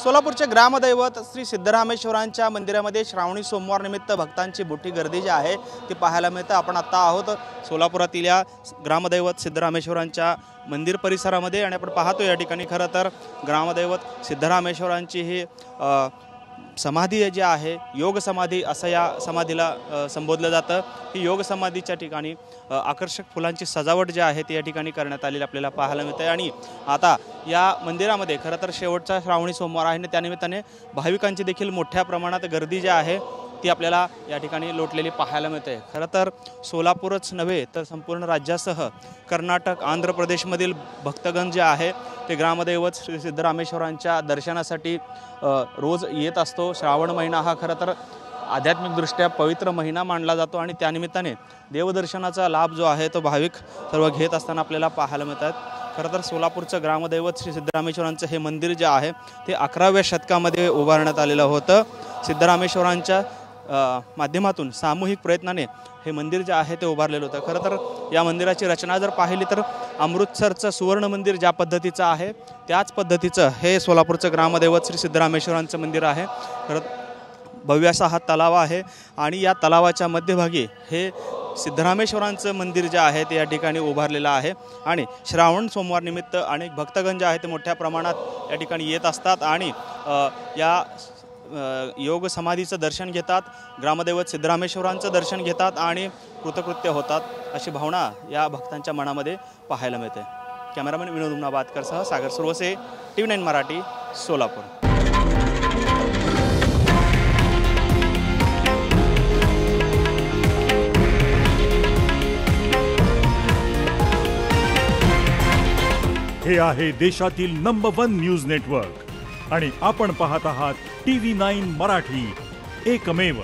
सोलापूरचे ग्रामदैवत श्री सिद्धरामेश्वरांच्या मंदिरामध्ये श्रावणी सोमवार निमित्त भक्तांची मोठी गर्दी जी आहे ती पाहायला मिळते। आपण आता आहोत सोलापुरातील या ग्रामदैवत सिद्धरामेश्वरांच्या मंदिर परिसरामध्ये आणि आपण पाहतो या ठिकाणी खरं तर ग्रामदैवत सिद्धरामेश्वरांची ही समाधी जी आहे योग समाधी असं या समाधीला संबोधलं जातं। ही योग समाधीच्या ठिकाणी आकर्षक फुलांची सजावट जी आहे ती या ठिकाणी करण्यात आलेली आपल्याला पाहायला मिळते। आणि आता या मंदिरामध्ये खरं तर शेवटचा श्रावणी सोमवार आहे आणि त्यानिमित्ताने भाविकांची देखील मोठ्या प्रमाणात गर्दी जी आहे ती आपल्याला या ठिकाणी लोटलेली पाहायला मिळते। खरं तर सोलापूरच नव्हे तर संपूर्ण राज्यासह कर्नाटक आंध्र प्रदेशमधील भक्तगण जे आहे ते ग्रामदैवत श्री सिद्धरामेश्वरांच्या दर्शनासाठी रोज येत असतो। श्रावण महिना हा खरं तर आध्यात्मिकदृष्ट्या पवित्र महिना मानला जातो आणि त्यानिमित्ताने देवदर्शनाचा लाभ जो आहे तो भाविक सर्व घेत असताना आपल्याला पाहायला मिळतात। खरं तर सोलापूरचं ग्रामदैवत श्री सिद्धरामेश्वरांचं हे मंदिर जे आहे ते 11व्या शतकामध्ये उभारण्यात आलेलं होतं। सिद्धरामेश्वरांच्या माध्यमातून सामूहिक प्रयत्नाने हे मंदिर जे आहे ते उभारलेलं होतं। खरं तर या मंदिराची रचना जर पाहिली तर अमृतसरचं सुवर्ण मंदिर ज्या पद्धतीचं आहे त्याच पद्धतीचं हे सोलापूरचं ग्रामदैवत श्री सिद्धरामेश्वरांचं मंदिर आहे। खरं भव्य असा हा तलाव आहे आणि या तलावाच्या मध्यभागी हे सिद्धरामेश्वरांचं मंदिर जे आहे ते या ठिकाणी उभारलेलं आहे आणि श्रावण सोमवार निमित्त अनेक भक्तगण जे आहे ते मोठ्या प्रमाणात या ठिकाणी येत असतात आणि या योग समाधीचं दर्शन घेतात, ग्रामदैवत सिद्धरामेश्वरांचं दर्शन घेतात आणि कृतकृत्य होतात अशी भावना या भक्तांच्या मनामध्ये पाहायला मिळते। कॅमेरामॅन विनोद उमनाबादकरसह सागर सुरवसे, TV9 मराठी, सोलापूर। हे आहे देशातील नंबर 1 न्यूज नेटवर्क आणि आपण पाहत आहात TV9 मराठी, एकमेव।